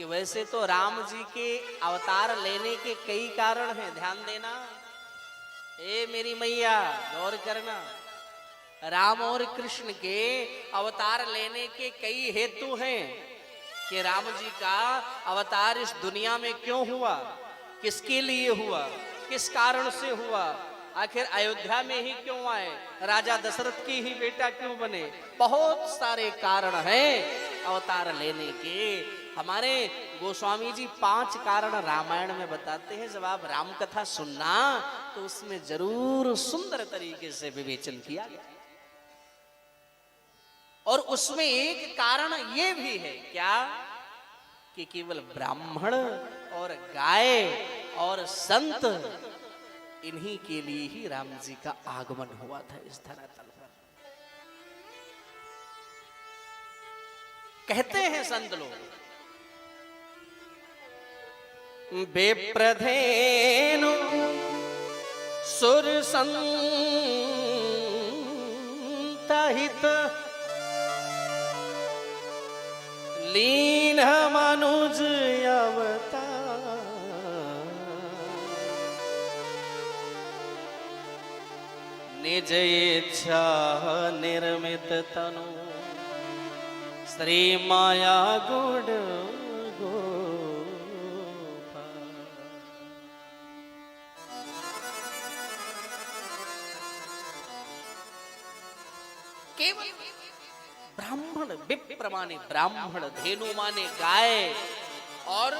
कि वैसे तो राम जी के अवतार लेने के कई कारण हैं, ध्यान देना। ए मेरी मैया गौर करना, राम और कृष्ण के अवतार लेने के कई हेतु हैं कि राम जी का अवतार इस दुनिया में क्यों हुआ, किसके लिए हुआ, किस कारण से हुआ, आखिर अयोध्या में ही क्यों आए, राजा दशरथ की ही बेटा क्यों बने। बहुत सारे कारण हैं अवतार लेने के। हमारे गोस्वामी जी 5 कारण रामायण में बताते हैं। जब आप राम कथा सुनना तो उसमें जरूर सुंदर तरीके से विवेचन किया गया। और उसमें एक कारण ये भी है क्या कि केवल ब्राह्मण और गाय और संत इन्हीं के लिए ही राम जी का आगमन हुआ था इस धरातल पर। कहते हैं संत लोग, बेप्रधेनु सुर संतहित लीन मनुज अवतार, निज इच्छा निर्मित तनु श्री माया गुण गोपाल। केवल ब्राह्मण, विप्र माने ब्राह्मण, धेनु माने गाय और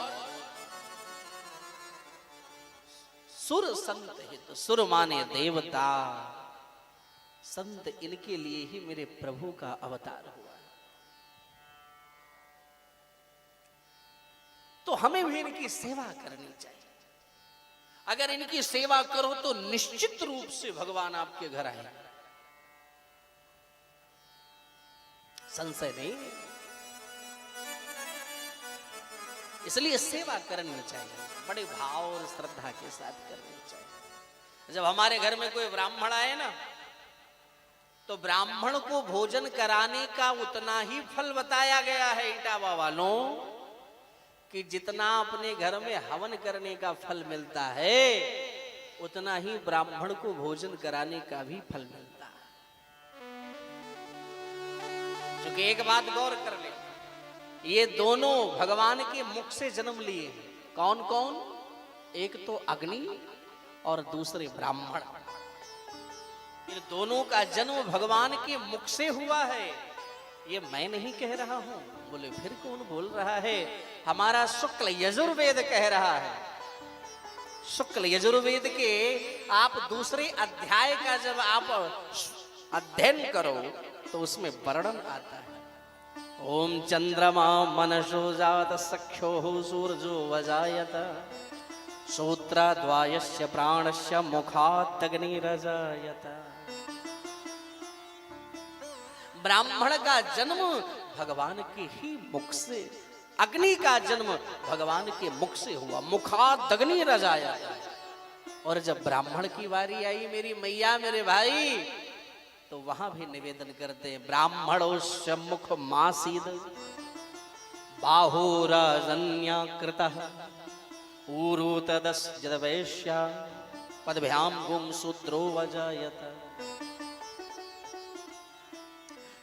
सुर संत हित, सुर माने देवता, संत इनके लिए ही मेरे प्रभु का अवतार हुआ। तो हमें भी इनकी सेवा करनी चाहिए। अगर इनकी सेवा करो तो निश्चित रूप से भगवान आपके घर आएगा, संशय नहीं। इसलिए सेवा करनी चाहिए, बड़े भाव और श्रद्धा के साथ करनी चाहिए। जब हमारे घर में कोई ब्राह्मण आए ना, तो ब्राह्मण को भोजन कराने का उतना ही फल बताया गया है इटावा वालों, कि जितना अपने घर में हवन करने का फल मिलता है उतना ही ब्राह्मण को भोजन कराने का भी फल मिलता है। क्योंकि एक बात गौर कर ले, ये दोनों भगवान के मुख से जन्म लिए हैं। कौन कौन? एक तो अग्नि और दूसरे ब्राह्मण। इन दोनों का जन्म भगवान के मुख से हुआ है। ये मैं नहीं कह रहा हूं। बोले फिर कौन बोल रहा है? हमारा शुक्ल यजुर्वेद कह रहा है। शुक्ल यजुर्वेद के आप दूसरे अध्याय का जब आप अध्ययन करो तो उसमें वर्णन आता है। ओम चंद्रमा मनसो जात सख्यो सूर्यो वजायत श्रोत्राद्वायस्य प्राणस्य मुखादग्निरजायत। ब्राह्मण का जन्म भगवान के ही मुख से, अग्नि का जन्म भगवान के मुख से हुआ, मुखादग्निरजायत। और जब ब्राह्मण की बारी आई मेरी मैया मेरे भाई, तो वहां भी निवेदन करते हैं, ब्राह्मणोस्य मुख मासीद बाहुराजन्याकृतः ऊरुतदस्यवैश्या पदभ्याम गुम सूत्रो वजायत।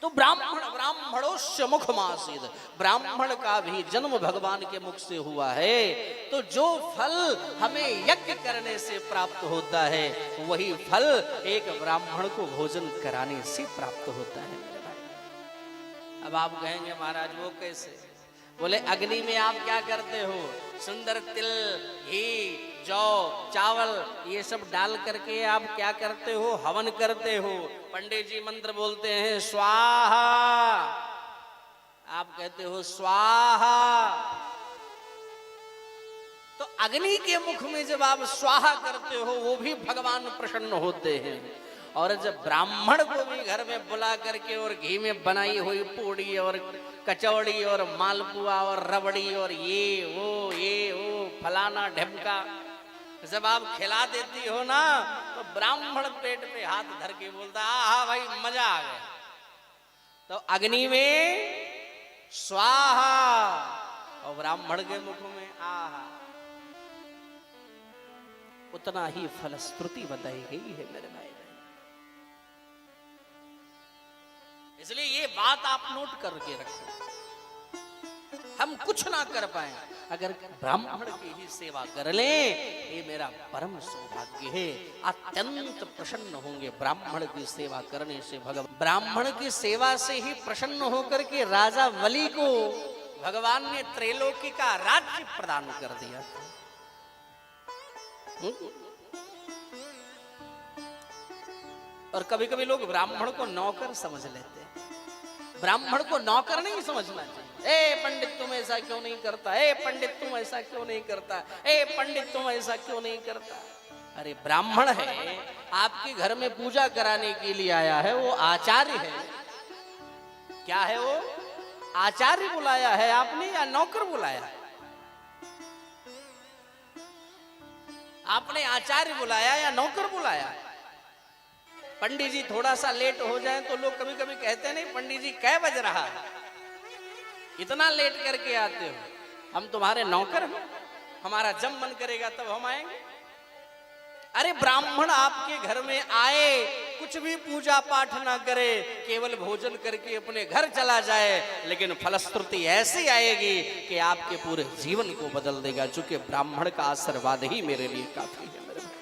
तो ब्राह्मणोस्य मुख मासीद, ब्राह्मण का भी जन्म भगवान के मुख से हुआ है। तो जो फल हमें यज्ञ करने से प्राप्त होता है वही फल एक ब्राह्मण को भोजन कराने से प्राप्त होता है मेरे भाई। अब आप कहेंगे महाराज वो कैसे? बोले अग्नि में आप क्या करते हो? सुंदर तिल, घी, जौ, चावल ये सब डाल करके आप क्या करते हो? हवन करते हो। पंडित जी मंत्र बोलते हैं स्वाहा, आप कहते हो स्वाहा। तो अग्नि के मुख में जब आप स्वाहा करते हो वो भी भगवान प्रसन्न होते हैं। और जब ब्राह्मण को भी घर में बुला करके और घी में बनाई हुई पूड़ी और कचौड़ी और मालपुआ और रबड़ी और ये वो फलाना ढमका जब आप खिला देती हो ना, तो ब्राह्मण पेट पे हाथ धर के बोलता हाँ भाई मजा आ गया। तो अग्नि में स्वाहा और ब्राह्मण के मुख में आहा उतना ही फलश्रुति बताई गई है मेरे भाई। इसलिए ये बात आप नोट करके रखो, हम कुछ ना कर पाए अगर ब्राह्मण की ही सेवा कर ले, ये मेरा परम सौभाग्य है। अत्यंत प्रसन्न होंगे ब्राह्मण की सेवा करने से भगवान। ब्राह्मण की सेवा से ही प्रसन्न होकर के राजा बलि को भगवान ने त्रैलोकी का राज्य प्रदान कर दिया। और कभी कभी लोग ब्राह्मण को नौकर समझ लेते हैं। ब्राह्मण को नौकर नहीं समझना चाहिए। ए पंडित तुम ऐसा क्यों नहीं करता, ए पंडित तुम ऐसा क्यों नहीं करता, ए पंडित तुम ऐसा क्यों नहीं करता। अरे ब्राह्मण है, आपके घर में पूजा कराने के लिए आया है, वो आचार्य है। क्या है वो? आचार्य बुलाया है आपने या नौकर बुलाया है? आपने आचार्य बुलाया या नौकर बुलाया? पंडित जी थोड़ा सा लेट हो जाए तो लोग कभी कभी कहते नहीं पंडित जी कै बज रहा है, इतना लेट करके आते हो, हम तुम्हारे नौकर हैं, हमारा जब मन करेगा तब हम आएंगे। अरे ब्राह्मण आपके घर में आए, कुछ भी पूजा पाठ ना करे, केवल भोजन करके अपने घर चला जाए, लेकिन फलश्रुति ऐसी आएगी कि आपके पूरे जीवन को बदल देगा। चूंकि ब्राह्मण का आशीर्वाद ही मेरे लिए काफी है मेरे भाई।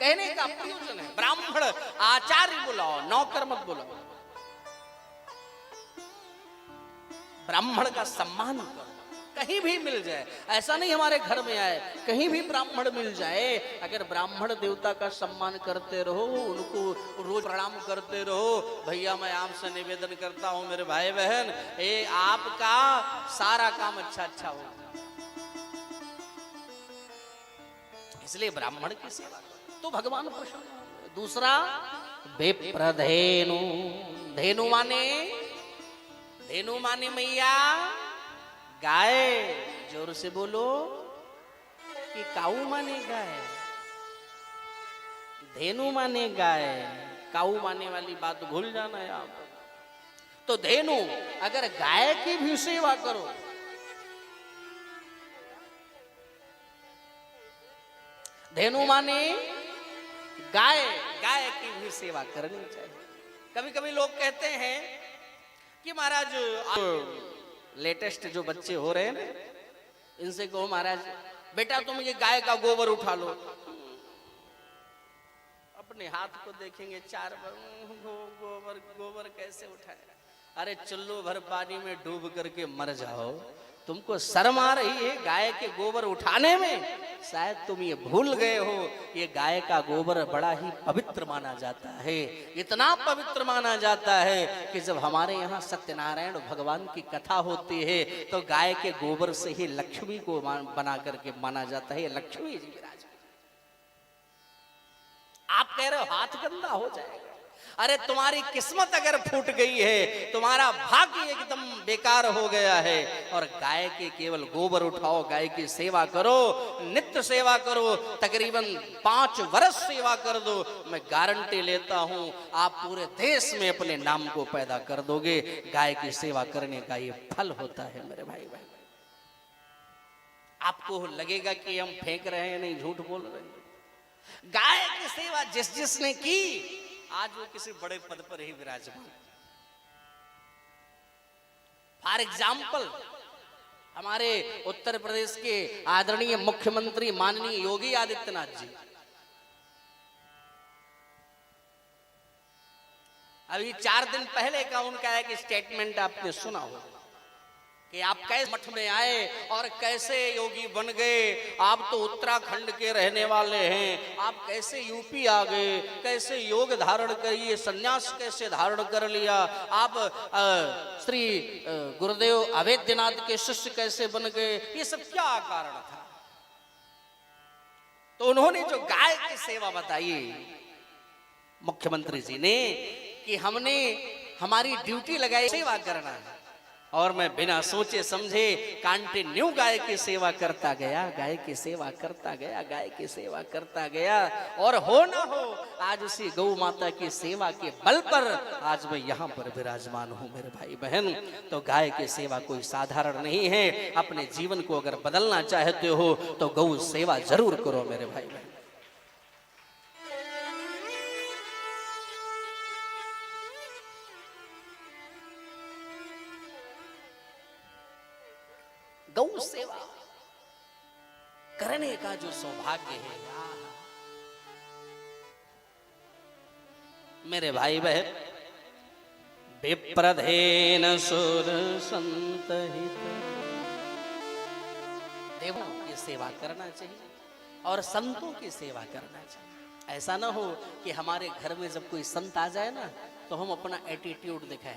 कहने का प्रयोजन है ब्राह्मण आचार्य बुलाओ, नौकर मत बुलाओ। ब्राह्मण का सम्मान करो, कहीं भी मिल जाए। ऐसा नहीं हमारे घर में आए, कहीं भी ब्राह्मण मिल जाए, अगर ब्राह्मण देवता का सम्मान करते रहो, उनको रोज प्रणाम करते रहो, भैया मैं आपसे निवेदन करता हूं मेरे भाई बहन, ये आपका सारा काम अच्छा अच्छा होगा। इसलिए ब्राह्मण की सेवा तो भगवान प्रसन्न। दूसरा विप्रधेनु, धेनु माने, धेनु माने मैया गाय। जोर से बोलो कि काऊ माने गाय, धेनु माने गाय, काऊ माने वाली बात भूल जाना है आप। तो धेनु, अगर गाय की भी सेवा करो, धेनु माने गाय, गाय की भी सेवा करनी चाहिए। कभी कभी लोग कहते हैं कि महाराज लेटेस्ट जो बच्चे हो रहे हैं ना, इनसे कहो महाराज बेटा तुम ये गाय का गोबर उठा लो। अपने हाथ को देखेंगे, चार गोबर गोबर कैसे उठाए? अरे चुल्लू भर पानी में डूब करके मर जाओ, तुमको शर्म आ रही है गाय के गोबर उठाने में? शायद तुम ये भूल गए हो, ये गाय का गोबर बड़ा ही पवित्र माना जाता है। इतना पवित्र माना जाता है कि जब हमारे यहाँ सत्यनारायण भगवान की कथा होती है तो गाय के गोबर से ही लक्ष्मी को बना करके माना जाता है। लक्ष्मी जी विराज। आप कह रहे हो हाथ गंदा हो जाएगा। अरे तुम्हारी किस्मत अगर फूट गई है, तुम्हारा भाग्य एकदम बेकार हो गया है, और गाय के केवल गोबर उठाओ, गाय की सेवा करो, नित्य सेवा करो, तकरीबन 5 वर्ष सेवा कर दो, मैं गारंटी लेता हूं आप पूरे देश में अपने नाम को पैदा कर दोगे। गाय की सेवा करने का ये फल होता है मेरे भाई। आपको लगेगा कि हम फेंक रहे हैं, नहीं झूठ बोल रहे हैं। गाय की सेवा जिस जिसने की, आज वो किसी बड़े पद पर ही विराजमान। फॉर एग्जाम्पल, हमारे उत्तर प्रदेश के आदरणीय मुख्यमंत्री माननीय योगी आदित्यनाथ जी, अभी 4 दिन पहले का उनका एक स्टेटमेंट आपने सुना होगा कि आप कैसे मठ में आए और कैसे योगी बन गए। आप तो उत्तराखंड के रहने वाले हैं, आप कैसे यूपी आ गए, कैसे योग धारण करिए, सन्यास कैसे धारण कर लिया, आप श्री गुरुदेव अवैधनाथ के शिष्य कैसे बन गए, ये सब क्या कारण था? तो उन्होंने जो गाय की सेवा बताई मुख्यमंत्री जी ने, कि हमने हमारी ड्यूटी लगाई सेवा करना है, और मैं बिना सोचे समझे कंटिन्यू गाय की सेवा करता गया, गाय की सेवा करता गया, गाय की सेवा करता गया। और हो ना हो, आज उसी गौ माता की सेवा के बल पर आज मैं यहाँ पर विराजमान हूँ मेरे भाई बहन। तो गाय की सेवा कोई साधारण नहीं है। अपने जीवन को अगर बदलना चाहते हो तो गौ सेवा जरूर करो मेरे भाई बहन। गौ सेवा करने का जो सौभाग्य है मेरे भाई बहन, विप्रधेन सुर संत हित, देवों की सेवा करना चाहिए और संतों की सेवा करना चाहिए। ऐसा ना हो कि हमारे घर में जब कोई संत आ जाए ना तो हम अपना एटीट्यूड दिखाएं,